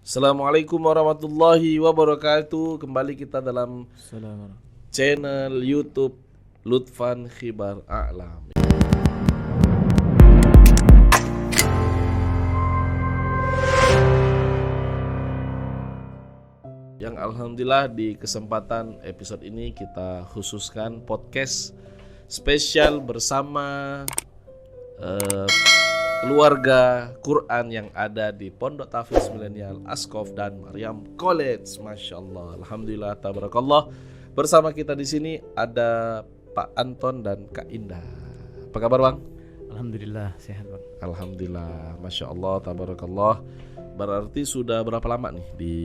Assalamualaikum warahmatullahi wabarakatuh. Kembali kita dalam channel YouTube Lutfan Khibar A'lam. Yang alhamdulillah di kesempatan episode ini kita khususkan podcast spesial bersama keluarga Quran yang ada di Pondok Tahfiz Milenial Askof dan Maryam College. Masya Allah, alhamdulillah, tabarakallah. Bersama kita di sini ada Pak Anton dan Kak Indah. Apa kabar Bang? Alhamdulillah sehat Bang. Alhamdulillah, masya Allah, tabarakallah. Berarti sudah berapa lama nih di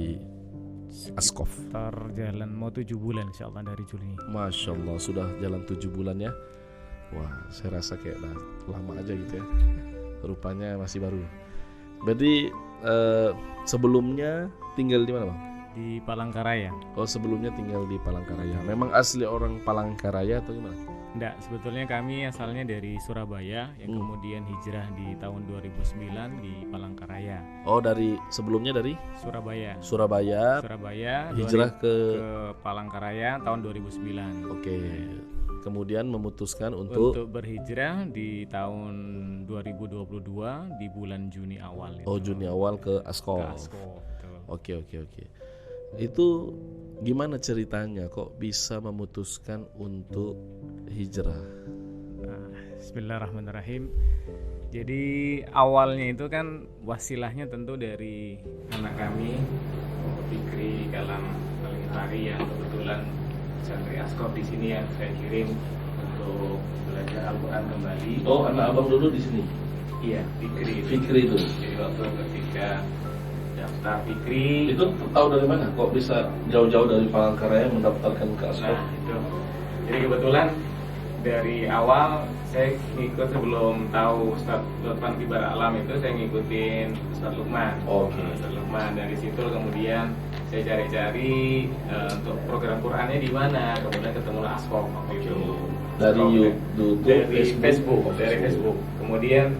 Askof? Sekitar jalan mau 7 bulan insyaallah dari Juli. Masya Allah, sudah jalan 7 bulan ya. Wah, saya rasa kayak udah lama aja gitu ya. Rupanya masih baru. Berarti sebelumnya tinggal di mana Bang? Di Palangkaraya. Oh, sebelumnya tinggal di Palangkaraya. Memang asli orang Palangkaraya atau gimana? Enggak, sebetulnya kami asalnya dari Surabaya yang kemudian hijrah di tahun 2009 di Palangkaraya. Oh, dari sebelumnya dari Surabaya. Surabaya hijrah ke Palangkaraya tahun 2009. Oke. Kemudian memutuskan untuk berhijrah di tahun 2022 di bulan Juni awal. Oh, Juni awal ke Askof. Oke. Itu gimana ceritanya kok bisa memutuskan untuk hijrah? Bismillahirrahmanirrahim. Jadi awalnya itu kan wasilahnya tentu dari anak kami, Fikri Kalam Alintari, yang kebetulan santri Askof di sini yang saya kirim untuk belajar Al-Quran kembali. Oh, anak abang dulu di sini? Iya, Fikri itu. Jadi waktu ketika daftar Fikri itu tahu dari mana? Kok bisa jauh-jauh dari Palangkaraya mendaftarkan ke Askof? Nah itu, jadi kebetulan dari awal saya ngikut, sebelum tahu Ustaz Lutfan Khibar A'lam itu saya ngikutin Ustaz Lukman. Ustaz Lukman, dari situ kemudian saya cari-cari untuk program Qurannya di mana, kemudian ketemu Askof waktu itu. Dari YouTube, dari Facebook. Kemudian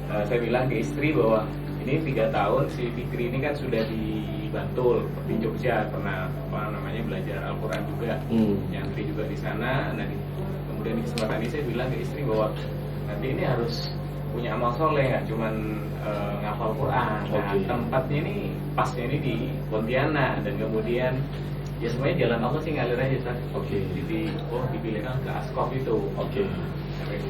saya bilang ke istri bahwa ini 3 tahun si Fikri ini kan sudah di Bantul, di Jogja, pernah belajar Al-Quran juga, nyantri juga di sana. Nah, kemudian di kesempatan ini saya bilang ke istri bahwa nanti ini harus punya amal soleh, nggak cuman ngafal Quran. Nah, tempatnya ini pasnya ini di Pontianak, dan kemudian ya semuanya jalan Allah sih ngalir aja Ustaz. Jadi dipilihkan ke Askof itu.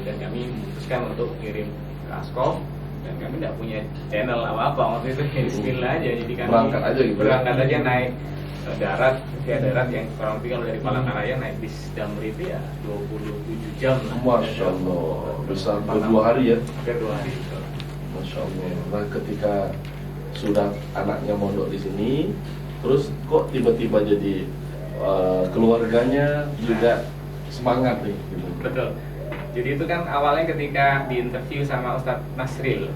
Dan kami memutuskan untuk kirim ke Askof, dan kami tidak punya channel apa-apa waktu itu. Bismillah aja, jadi kami berangkat aja naik darat yang kurang lebih kalau dari Palangkaraya naik bis Damri itu ya 27 jam lah. Masya Allah, besar 2 hari ya? Hampir 2 hari. Masya Allah. Nah, ketika sudah anaknya mondok di sini, terus kok tiba-tiba jadi keluarganya juga semangat nih gitu. Betul. Jadi itu kan awalnya ketika diinterview sama Ustadz Nasril,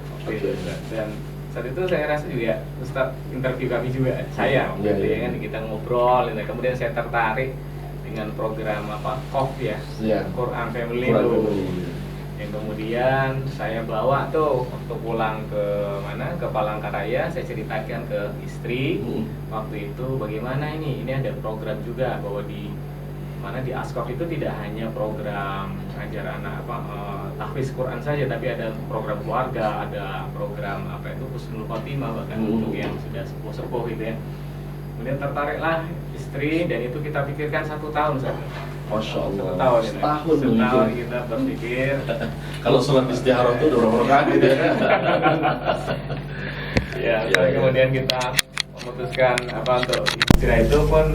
dan saat itu saya rasa juga Ustadz interview kami juga, saya ya kan, kita ngobrol, dan kemudian saya tertarik dengan program KOF ya, Quran Family itu. Yang kemudian saya bawa tuh waktu pulang ke Palangkaraya, saya ceritakan ke istri waktu itu bagaimana ini ada program juga bahwa di Askof itu tidak hanya program ngajar anak tahfiz Quran saja, tapi ada program keluarga, ada program Husnul Khotimah, bahkan untuk yang sudah sepuh-sepuh gitu ya. Kemudian tertariklah istri, dan itu kita pikirkan 1 tahun saja. Masya Allah. 1 tahun Setahun kita berpikir. Kalau sholat istiharah itu udah berapa rakaat gitu ya. Kemudian kita memutuskan untuk hijrah itu pun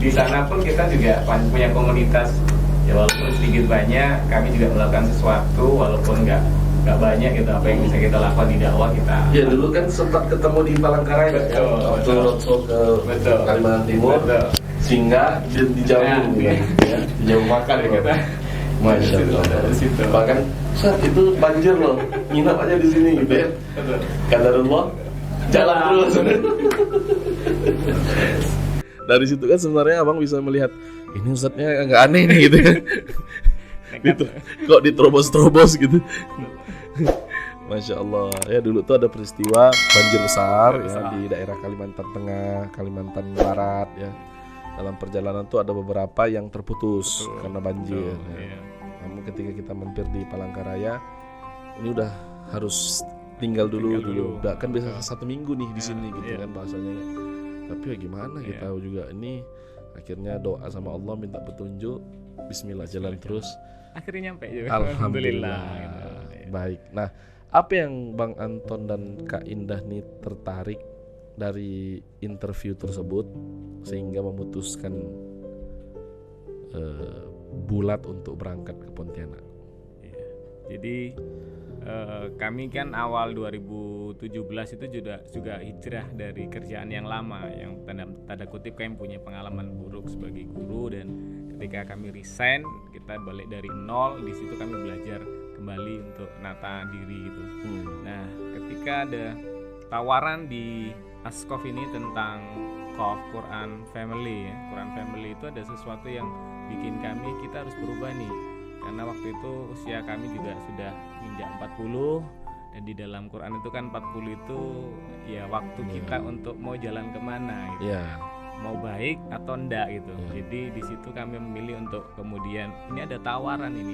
di sana pun kita juga punya komunitas ya, walaupun sedikit banyak kami juga melakukan sesuatu, walaupun nggak banyak gitu apa yang bisa kita lakukan di dakwah kita. Ya dulu kan sempat ketemu di Palangkaraya ya, waktu roadshow ke Kalimantan Timur, singgah di Jawa di Jawa makan ya kita. Masya Allah. Bahkan saat itu banjir loh, nginap aja di sini gitu ya. Qadarullah, jalan terus. Dari situ kan sebenarnya abang bisa melihat ini ustadznya agak aneh nih gitu kan. Gitu. Kok diterobos-terobos gitu. Masya Allah. Ya dulu tuh ada peristiwa banjir besar ya besar. di daerah Kalimantan Tengah, Kalimantan Barat ya. Dalam perjalanan tuh ada beberapa yang terputus karena banjir. Betul, Ya. iya. Namun ketika kita mampir di Palangkaraya, ini udah harus tinggal dulu. Udah kan biasa 1 minggu nih di sini gitu iya. kan bahasanya. Tapi ya gimana Iya. kita juga ini akhirnya doa sama Allah minta petunjuk. Bismillah jalan terus. Akhirnya nyampe juga. Alhamdulillah. gitu. Iya. Baik. Nah, apa yang Bang Anton dan Kak Indah nih tertarik dari interview tersebut sehingga memutuskan bulat untuk berangkat ke Pontianak? Iya. Jadi kami kan awal 2017 itu juga hijrah dari kerjaan yang lama, yang tanda kutip kami punya pengalaman buruk sebagai guru, dan ketika kami resign kita balik dari nol. Di situ kami belajar kembali untuk nata diri gitu. Nah, ketika ada tawaran di Askof ini tentang Qof Quran Family ya. Quran Family itu ada sesuatu yang bikin kita harus berubah nih. Karena waktu itu usia kami juga sudah menginjak 40, dan di dalam Quran itu kan 40 itu ya waktu kita untuk mau jalan kemana gitu. Ya. Mau baik atau enggak gitu. Jadi di situ kami memilih untuk kemudian ini ada tawaran ini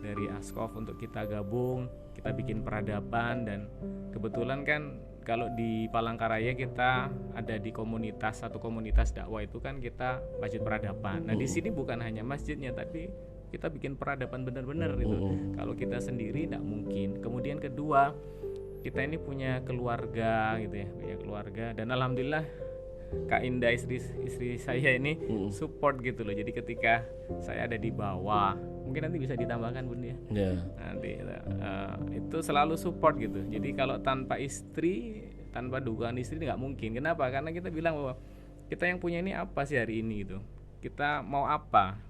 dari Askof untuk kita gabung, kita bikin peradaban, dan kebetulan kan kalau di Palangkaraya kita ada di satu komunitas dakwah itu kan kita masjid peradaban. Nah, di sini bukan hanya masjidnya tapi kita bikin peradaban benar-benar gitu. Kalau kita sendiri tidak mungkin. Kemudian kedua, kita ini punya keluarga gitu ya, punya keluarga, dan alhamdulillah Kak Indah istri saya ini support gitu loh. Jadi ketika saya ada di bawah, mungkin nanti bisa ditambahkan Bun ya. Nanti itu selalu support gitu. Jadi kalau tanpa istri, tanpa dukungan istri nggak mungkin. Kenapa? Karena kita bilang bahwa kita yang punya ini apa sih hari ini gitu. Kita mau apa?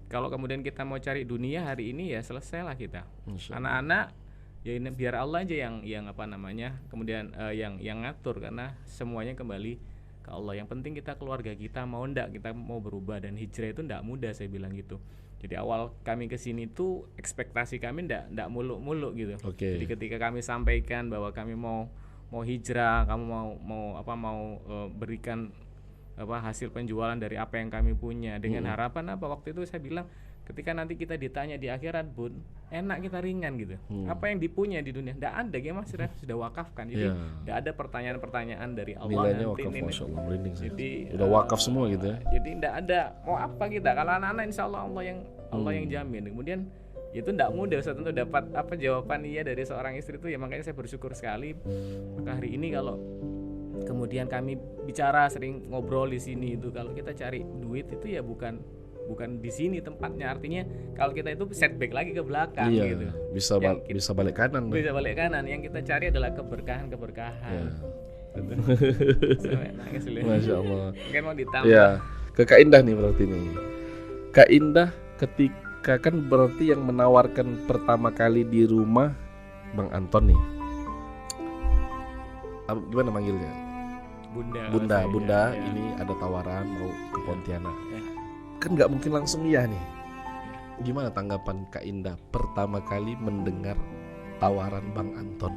Kalau kemudian kita mau cari dunia hari ini ya selesailah kita. Anak-anak ya ini biar Allah aja yang apa namanya kemudian yang ngatur, karena semuanya kembali ke Allah. Yang penting kita keluarga kita mau ndak, kita mau berubah, dan hijrah itu ndak mudah, saya bilang gitu. Jadi awal kami kesini tuh ekspektasi kami ndak muluk-muluk gitu. Jadi ketika kami sampaikan bahwa kami mau hijrah, kamu mau berikan hasil penjualan dari apa yang kami punya dengan harapan apa, waktu itu saya bilang ketika nanti kita ditanya di akhirat Bun, enak kita ringan gitu. Apa yang dipunya di dunia ndak ada, ya Mas sudah wakafkan. Jadi ndak ada pertanyaan-pertanyaan dari Allah. Nilainya nanti wakaf, Masya Allah, merinding. Jadi udah wakaf semua gitu ya. Jadi ndak ada mau apa kita, kalau anak-anak insya Allah Allah yang jamin. Kemudian itu ndak mudah Ustaz untuk dapat jawaban iya dari seorang istri itu ya, makanya saya bersyukur sekali. Maka hari ini kalau kemudian kami bicara, sering ngobrol di sini itu, kalau kita cari duit itu ya bukan di sini tempatnya. Artinya kalau kita itu setback lagi ke belakang gitu. Bisa balik kanan. Bisa balik kanan. Yang kita cari adalah keberkahan. Masya Allah. Mungkin mau ditambah. Ya, ke Kak Indah nih berarti nih. Kak Indah ketika kan berarti yang menawarkan pertama kali di rumah Bang Anton nih. Gimana manggilnya? Bunda, ya. Ini ada tawaran mau ke Pontianak. Ya. Kan nggak mungkin langsung iya nih. Gimana tanggapan Kak Indah pertama kali mendengar tawaran Bang Anton?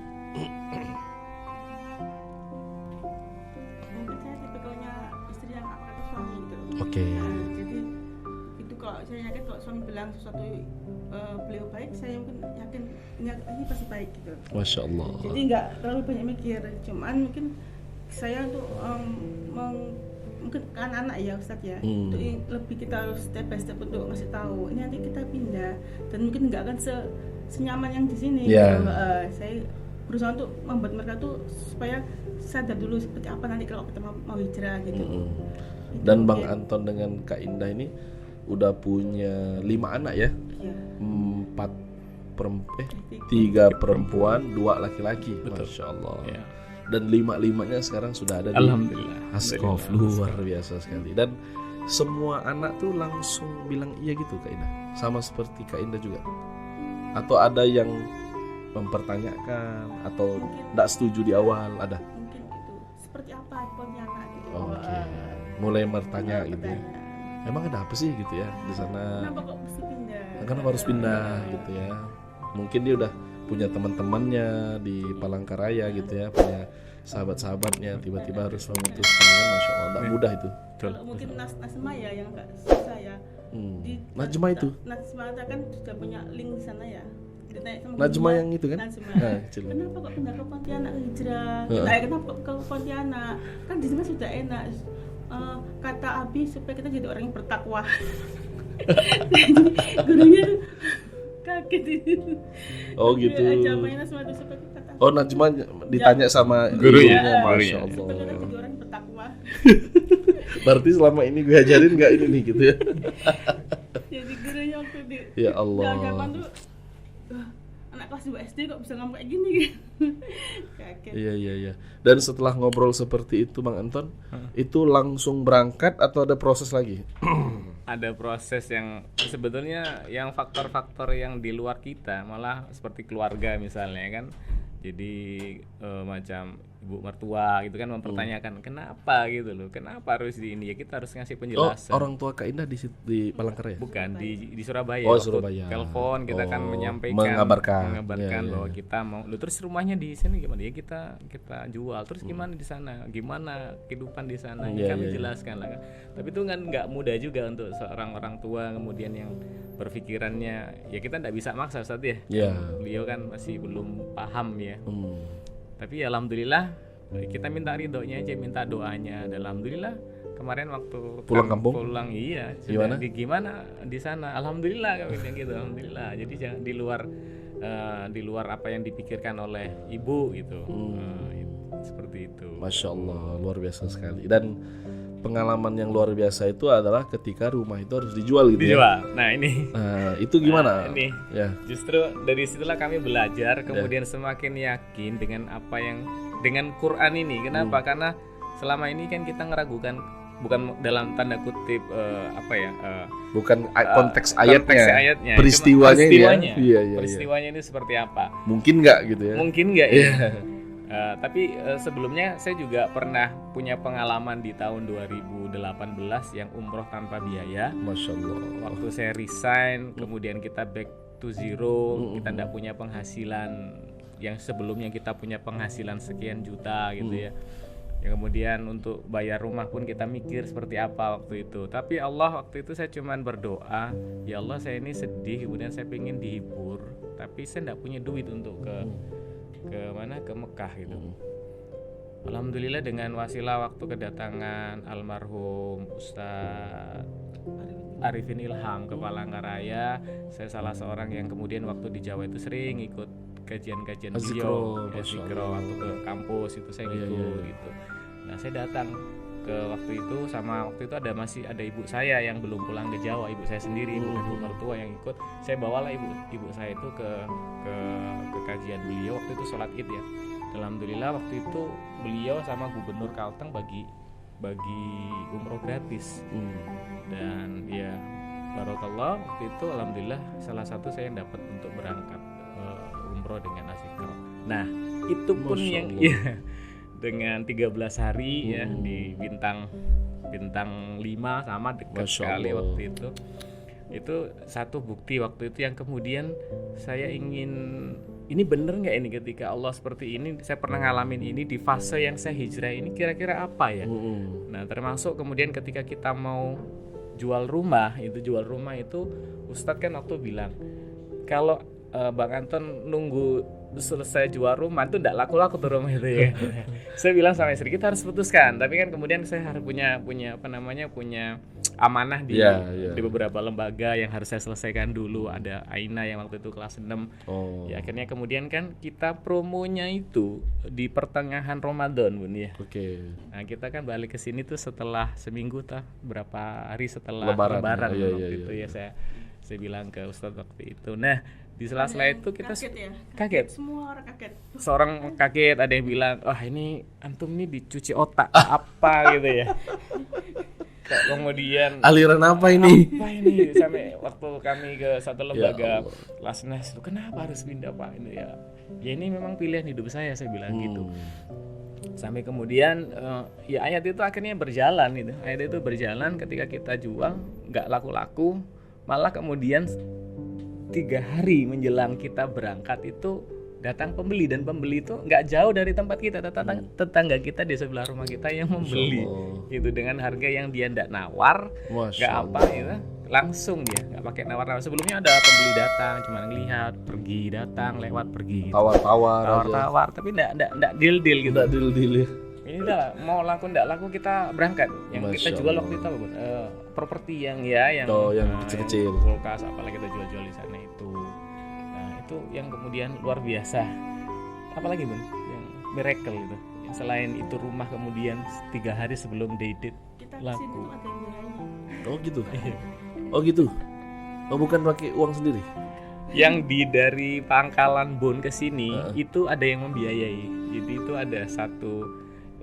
Mungkin saya tipikalnya istri yang apa kata suami gitu. Oke. Jadi itu kalau saya yakin kalau suami bilang sesuatu beliau baik, saya mungkin yakin ini pasti baik gitu. Masya Allah. Jadi nggak terlalu banyak mikir, cuman mungkin saya untuk mungkin anak-anak ya Ustadz ya, untuk lebih kita harus step by step untuk ngasih tahu ini nanti kita pindah, dan mungkin nggak akan senyaman yang di sini. Saya berusaha untuk membuat mereka tuh supaya sadar dulu seperti apa nanti kalau kita mau hijrah gitu. Dan Bang Anton dengan Kak Indah ini udah punya 5 anak ya? 3 perempuan, 2 laki-laki. Masya Allah. Ya. Dan 5-5-nya sekarang sudah ada di Askof. Luar biasa sekali. Dan semua anak tuh langsung bilang iya gitu Kak Indah, sama seperti Kak Indah juga, atau ada yang mempertanyakan atau tidak setuju di awal? Ada mungkin itu seperti apa Pontianak gitu. Mulai bertanya gitu ya, emang ada apa sih gitu ya di sana, kenapa kok mesti pindah, kenapa harus pindah gitu ya. Mungkin dia udah punya teman-temannya di Palangkaraya gitu ya, punya sahabat-sahabatnya, tiba-tiba harus memutuskan, kan Masya Allah, tidak mudah itu. Kalau mungkin Najma ya yang nggak susah ya. Najma itu? Najma kan sudah punya link di sana ya. Najma yang itu kan? Najma. Kenapa kok pindah ke Pontianak hijrah? Kenapa ke Pontianak? Kan di sana sudah enak. Kata Abi supaya kita jadi orang yang bertakwa. Gurunya kaget itu. Oh gitu. Ajamanya Najma itu supaya kita tahu. Oh Najma ditanya sama gurunya. Masya Allah. Supaya kita jadi orang yang bertakwa. Berarti selama ini gue ajarin nggak ini nih gitu ya? Jadi gurunya waktu di Ya Allah. Zaman tuh anak kelas 2 SD kok bisa ngomong kayak gini gitu. Kaget. Iya. Dan setelah ngobrol seperti itu Bang Anton, itu langsung berangkat atau ada proses lagi? Ada proses yang sebetulnya yang faktor-faktor yang di luar kita, malah seperti keluarga misalnya kan. Jadi macam ibu mertua gitu kan mempertanyakan kenapa gitu loh, kenapa harus di ini ya, kita harus ngasih penjelasan. Oh, orang tua Kak Indah di Palangkaraya? Bukan, di Surabaya. Oh, Waktu Surabaya. telepon kita kan menyampaikan, mengabarkan ya. Ya. Bahwa kita mau, terus rumahnya di sini gimana ya, kita jual, terus gimana di sana, gimana kehidupan di sana, kami jelaskan lah kan. Tapi itu kan nggak mudah juga untuk seorang orang tua kemudian yang berpikirannya ya kita nggak bisa maksa Ustaz ya. Beliau kan masih belum paham ya. Tapi alhamdulillah kita minta ridhonya aja, minta doanya. Dan alhamdulillah kemarin waktu pulang kampung, iya gimana di sana, alhamdulillah kami bilang gitu, alhamdulillah. Jadi jangan di luar apa yang dipikirkan oleh ibu gitu. Seperti itu. Masya Allah, luar biasa sekali. Dan pengalaman yang luar biasa itu adalah ketika rumah itu harus dijual gitu. Dijual. Nah ini. Itu gimana? Ini. Ya. Justru dari situlah kami belajar, kemudian semakin yakin dengan Quran ini. Kenapa? Karena selama ini kan kita ngeragukan, bukan dalam tanda kutip bukan konteks ayatnya, peristiwanya. Peristiwanya ini seperti apa? Mungkin nggak gitu ya? Mungkin nggak ya. Tapi sebelumnya saya juga pernah punya pengalaman di tahun 2018 yang umroh tanpa biaya. Masya Allah. Waktu saya resign, kemudian kita back to zero, kita tidak punya penghasilan yang sebelumnya kita punya penghasilan sekian juta gitu ya. Yang kemudian untuk bayar rumah pun kita mikir seperti apa waktu itu. Tapi Allah waktu itu saya cuman berdoa, ya Allah saya ini sedih, kemudian saya pengen dihibur, tapi saya tidak punya duit untuk ke Mekah gitu. Alhamdulillah dengan wasilah waktu kedatangan almarhum Ustaz Arifin Ilham ke Palangkaraya, saya salah seorang yang kemudian waktu di Jawa itu sering ikut kajian-kajian beliau, Zikro waktu ke kampus itu saya ikut gitu. Nah saya datang ke waktu itu, sama waktu itu masih ada ibu saya yang belum pulang ke Jawa, ibu saya sendiri, ibu mertua yang ikut. Saya bawalah ibu saya itu ke kajian beliau waktu itu sholat Id ya. Alhamdulillah waktu itu beliau sama Gubernur Kalteng bagi umroh gratis. Dan ya barokallah waktu itu alhamdulillah salah satu saya yang dapat untuk berangkat umroh dengan Azikro. Nah itu pun yang dengan 13 hari ya di bintang 5 sama dekat sekali waktu itu. Itu satu bukti waktu itu yang kemudian saya ingin, ini bener nggak ini ketika Allah seperti ini, saya pernah ngalamin ini di fase yang saya hijrah ini kira-kira apa ya. Nah termasuk kemudian ketika kita mau jual rumah itu Ustadz kan waktu bilang kalau Bang Anton nunggu selesai jual rumah itu enggak laku-laku tuh rumah itu ya. Saya bilang sama istri kita harus putuskan, tapi kan kemudian saya harus punya amanah di beberapa lembaga yang harus saya selesaikan dulu. Ada Aina yang waktu itu kelas 6. Ya akhirnya kemudian kan kita promonya itu di pertengahan Ramadan Bun ya. Nah kita kan balik ke sini tuh setelah seminggu berapa hari setelah Lebaran waktu itu ya saya bilang ke Ustadz waktu itu. Nah di sela-sela itu kita kaget. Semua orang kaget. Seorang kaget, ada yang bilang, wah ini antum nih dicuci otak apa gitu ya. Kemudian aliran apa ini? Sampai waktu kami ke satu lembaga Lasnas, kenapa harus pindah Pak ini ya? Ya ini memang pilihan hidup saya bilang gitu. Sampai kemudian ya ayat itu akhirnya berjalan gitu. Ayat itu berjalan ketika kita jual nggak laku-laku, malah kemudian 3 hari menjelang kita berangkat itu datang pembeli, dan pembeli itu nggak jauh dari tempat kita, tetangga kita di sebelah rumah kita yang membeli itu dengan harga yang dia nggak nawar, nggak apa gitu, langsung dia nggak pakai nawar-nawar. Sebelumnya ada pembeli datang cuma ngelihat, pergi, datang, lewat, pergi gitu. tawar-tawar tapi nggak deal gitu. Nggak deal ya. Ini dah mau laku nggak laku kita berangkat. Yang kita jual waktu itu apa, Bun? Properti yang kecil-kecil, kulkas apalagi kita jual-jual di sana itu. Nah itu yang kemudian luar biasa. Apalagi, Bun, yang miracle itu. Yang selain itu rumah kemudian 3 hari sebelum date Kita laku. kesini tuh ada yang biayanya. Oh gitu. Oh bukan pakai uang sendiri. Yang dari Pangkalan Bun ke sini itu ada yang membiayai. Jadi itu ada satu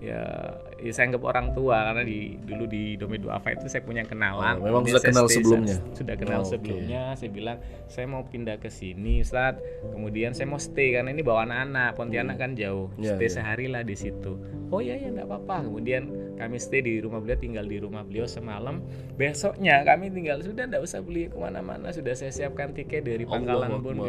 ya saya anggap orang tua, karena dulu di Domain Duafa itu saya punya kenalan. Memang sudah kenal sebelumnya. Sudah kenal sebelumnya. Saya bilang saya mau pindah ke sini, Ustaz. Kemudian saya mau stay karena ini bawa anak-anak. Pontianak kan jauh. Stay sehari lah di situ. Oh iya enggak apa-apa. Kemudian kami stay di rumah beliau, tinggal di rumah beliau semalam. Besoknya kami tinggal, sudah enggak usah beli kemana-mana. Sudah saya siapkan tiket dari Pangkalan Bun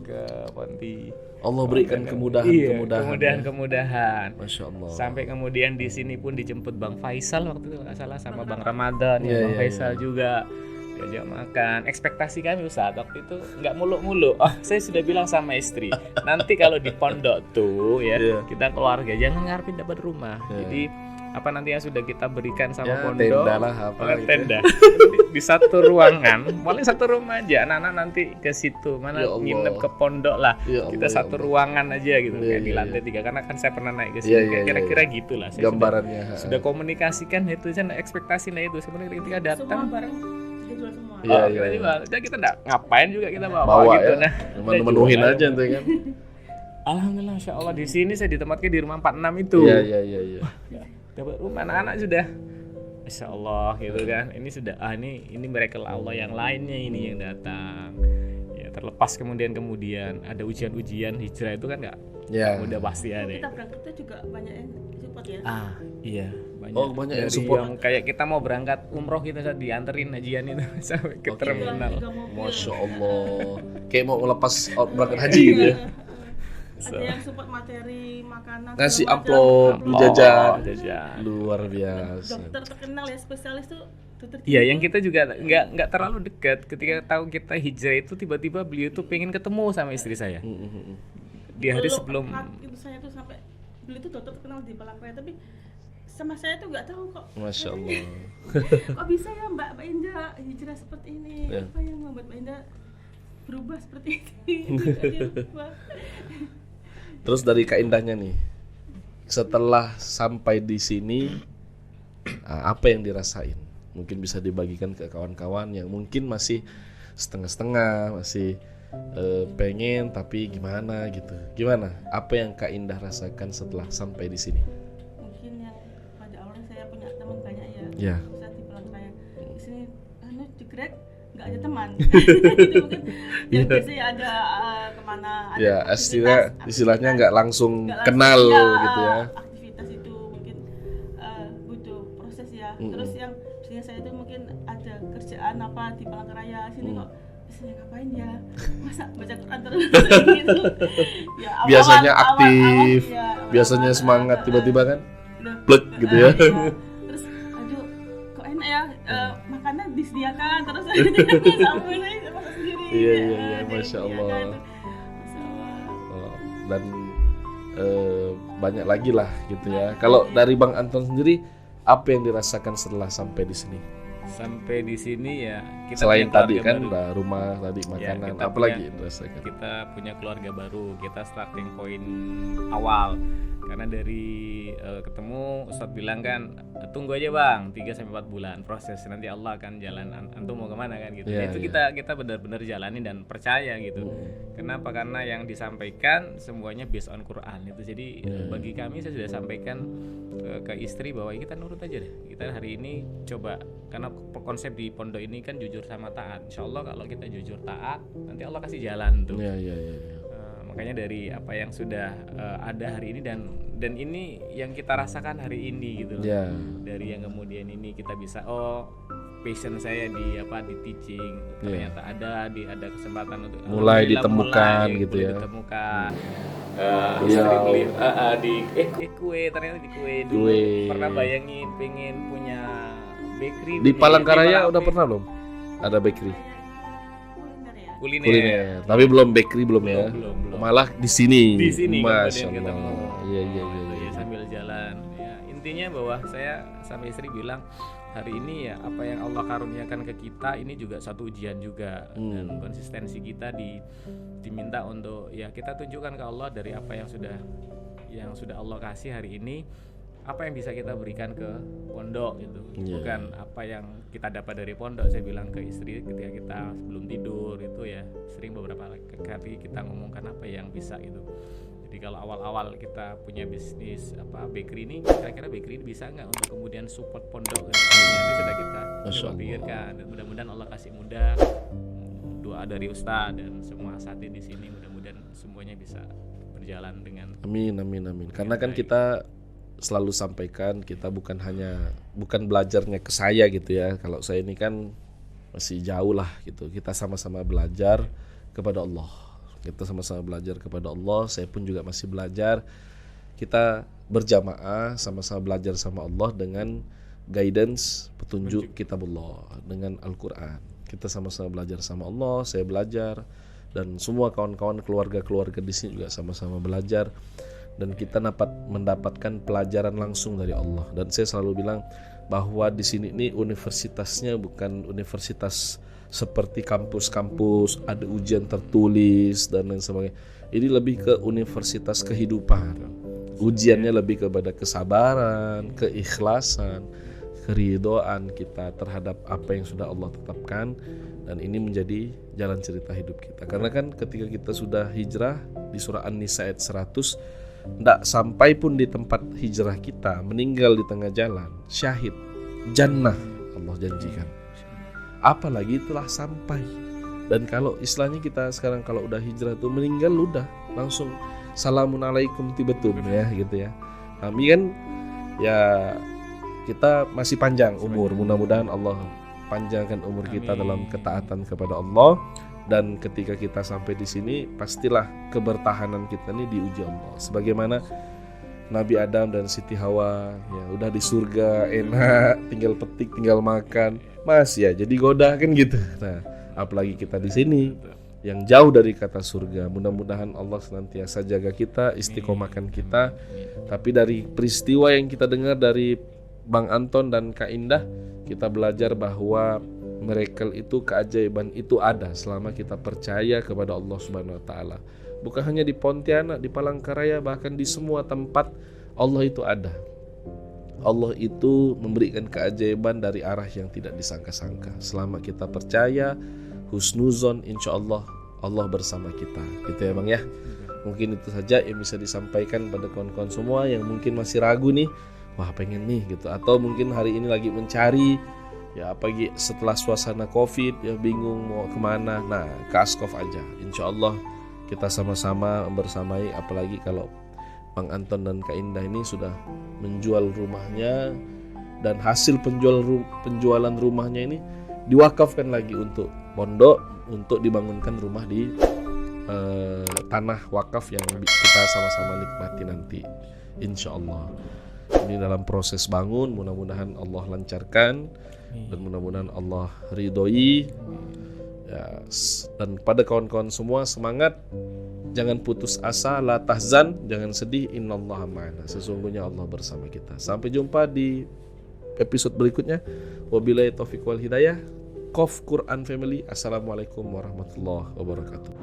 ke Ponti. Allah berikan kemudahan. Masya Allah. Sampai kemudian di sini pun dijemput Bang Faisal waktu itu nggak salah, sama Bang Ramadan, Bang Faisal juga diajak makan. Ekspektasi kami Ustaz waktu itu nggak muluk-muluk. Saya sudah bilang sama istri, nanti kalau di pondok tuh kita keluarga jangan ngarepin dapat rumah. Jadi apa nanti yang sudah kita berikan sama pondok, tenda lah, tenda di satu ruangan, boleh satu rumah aja, anak-anak nanti ke situ, nginep ke pondok lah, kita satu ruangan aja gitu, kayak di lantai 3, karena kan saya pernah naik ke sini, kira-kira gitulah. Saya gambarannya sudah komunikasikan itu, saya ekspektasinya itu sebenarnya ketika datang. Semua barang kita jual semua. Kita jual, jadi kita nggak ngapain juga kita bawa gitu, memenuhin aja nanti kan. Alhamdulillah, Masya Allah, di sini saya ditempatkan di rumah 46 itu. Iya. Dapat rumah, anak-anak sudah Masya Allah gitu kan. Ini sudah ini miracle Allah yang lainnya ini yang datang. Ya terlepas kemudian ada ujian-ujian hijrah itu kan enggak mudah pasti ada. Kita berangkat juga banyak yang support ya. Iya, banyak. Oh, banyak yang support. Yang kayak kita mau berangkat umroh kita dianterin hajian itu sampai ke terminal. Masya Allah. Kayak mau ngelepas berangkat haji gitu ya. Ada yang support materi makanan, ngasih amplop, jajan. Luar biasa. Dokter terkenal ya, spesialis tuh dokter. Iya, yang kita juga nggak terlalu dekat. Ketika tahu kita hijrah itu tiba-tiba beliau tuh pengen ketemu sama istri saya. Di hari sebelum itu saya tuh sampai beliau tuh dokter terkenal di Palangkaraya, tapi sama saya tuh nggak tahu kok. Masya Allah. Kok bisa ya Mbak Indah hijrah seperti ini? Apa yang membuat Mbak Indah berubah seperti ini? Terus dari Kak Indahnya nih, setelah sampai di sini, apa yang dirasain? Mungkin bisa dibagikan ke kawan-kawan yang mungkin masih setengah-setengah, masih pengen tapi gimana gitu. Gimana? Apa yang Kak Indah rasakan setelah sampai di sini? Mungkin yang pada awalnya saya punya teman banyak ya. Ya. Saya di Palangkaraya. Di sini jegrek nggak ada teman. Itu mungkin yang biasanya ada kemana ada istilahnya nggak langsung kenal gitu ya. Aktivitas itu mungkin butuh proses ya. Terus yang biasanya saya itu mungkin ada kerjaan apa di Palangkaraya sini kok saya ngapain ya, masa baca Quran terus gitu ya, biasanya aktif, biasanya semangat, tiba-tiba kan plek gitu ya. Terus aduh kok enak ya, makanan disediakan terus sampai masak sendiri. Iya, Masya Allah. Dan banyak lagi lah gitu ya. Kalau dari Bang Anton sendiri, apa yang dirasakan setelah sampai di sini? Sampai di sini ya kita selain tadi kan udah rumah, tadi makanan, apa lagi dirasakan? Kita punya keluarga baru, kita starting point awal. Karena dari ketemu Ustadz bilang kan tunggu aja Bang 3-4 bulan proses, nanti Allah akan jalan antum mau kemana kan gitu. Itu kita benar-benar jalani dan percaya gitu. Kenapa? Karena yang disampaikan semuanya based on Quran itu. Jadi bagi kami saya sudah sampaikan ke istri bahwa kita nurut aja deh. Kita hari ini coba, karena konsep di pondok ini kan jujur sama taat. Insyaallah kalau kita jujur taat nanti Allah kasih jalan tuh. Makanya dari apa yang sudah ada hari ini dan ini yang kita rasakan hari ini gitu loh. Dari yang kemudian ini kita bisa passion saya di teaching ternyata ada kesempatan untuk mulai ditemukan gitu ya. Ditemukan. Iya. Beli di kue, ternyata di kue dulu pernah bayangin pengen punya bakery Di Palangkaraya udah pernah belum? Ada bakery? Kuliner. Tapi belum bakery belum ya. Belum. Malah di sini. Masya Allah. ketemu. Iya. Sambil jalan. Ya, intinya bahwa saya sama istri bilang hari ini ya apa yang Allah karuniakan ke kita ini juga satu ujian juga, dan konsistensi kita diminta untuk ya kita tunjukkan ke Allah dari apa yang sudah Allah kasih hari ini, apa yang bisa kita berikan ke pondok gitu. Bukan apa yang kita dapat dari pondok. Saya bilang ke istri ketika kita sebelum tidur itu ya sering beberapa kali kita ngomongkan apa yang bisa gitu. Jadi kalau awal-awal kita punya bisnis bakery ini, kira-kira bakery ini bisa nggak untuk kemudian support pondok? Itu sudah kita coba pikirkan, dan mudah-mudahan Allah kasih mudah, doa dari Ustaz dan semua asatidz di sini, mudah-mudahan semuanya bisa berjalan dengan amin. Karena kan kita selalu sampaikan kita bukan belajarnya ke saya gitu ya. Kalau saya ini kan masih jauh lah gitu. Kita sama-sama belajar kepada Allah. Saya pun juga masih belajar. Kita berjamaah sama-sama belajar sama Allah dengan guidance, petunjuk kitabullah, dengan Al-Quran. Kita sama-sama belajar sama Allah. Saya belajar, dan semua kawan-kawan keluarga di sini juga sama-sama belajar, dan kita mendapatkan pelajaran langsung dari Allah. Dan saya selalu bilang bahwa di sini ini universitasnya bukan universitas seperti kampus-kampus ada ujian tertulis dan lain sebagainya. Ini lebih ke universitas kehidupan. Ujiannya lebih kepada kesabaran, keikhlasan, keridhaan kita terhadap apa yang sudah Allah tetapkan, dan ini menjadi jalan cerita hidup kita. Karena kan ketika kita sudah hijrah di surah An-Nisa ayat 100, tidak sampai pun di tempat hijrah kita, meninggal di tengah jalan, syahid, jannah Allah janjikan. Apalagi telah sampai. Dan kalau istilahnya kita sekarang kalau udah hijrah tuh meninggal udah langsung salamun alaikum tibetum ya gitu ya. Kami kan ya kita masih panjang umur, mudah-mudahan Allah panjangkan umur kita dalam ketaatan kepada Allah. Dan ketika kita sampai di sini, pastilah kebertahanan kita ini diuji Allah. Sebagaimana Nabi Adam dan Siti Hawa ya udah di surga enak, tinggal petik, tinggal makan, masih ya jadi goda kan gitu. Nah, apalagi kita di sini yang jauh dari kata surga. Mudah-mudahan Allah senantiasa jaga kita, istiqomahkan kita. Tapi dari peristiwa yang kita dengar dari Bang Anton dan Kak Indah, kita belajar bahwa miracle itu, keajaiban itu ada selama kita percaya kepada Allah Subhanahu wa taala. Bukan hanya di Pontianak, di Palangkaraya, bahkan di semua tempat Allah itu ada. Allah itu memberikan keajaiban dari arah yang tidak disangka-sangka. Selama kita percaya, husnuzon, insya Allah Allah bersama kita. Gitu ya Bang ya. Mungkin itu saja yang bisa disampaikan pada kawan-kawan semua yang mungkin masih ragu nih, wah pengen nih gitu, atau mungkin hari ini lagi mencari ya apalagi setelah suasana Covid ya bingung mau kemana. Nah, ke Askof aja, insya Allah kita sama-sama bersamai. Apalagi kalau Bang Anton dan Kak Indah ini sudah menjual rumahnya, dan hasil penjualan rumahnya ini diwakafkan lagi untuk pondok, untuk dibangunkan rumah di tanah wakaf yang kita sama-sama nikmati nanti, insya Allah. Ini dalam proses bangun, mudah-mudahan Allah lancarkan dan mudah-mudahan Allah ridhoi ya. Dan pada kawan-kawan semua, semangat, jangan putus asa, la tahzan, jangan sedih, innallaha ma'ana, sesungguhnya Allah bersama kita. Sampai jumpa di episode berikutnya. Wabillahi taufiq wal hidayah. Qaf Quran Family. Assalamualaikum warahmatullahi wabarakatuh.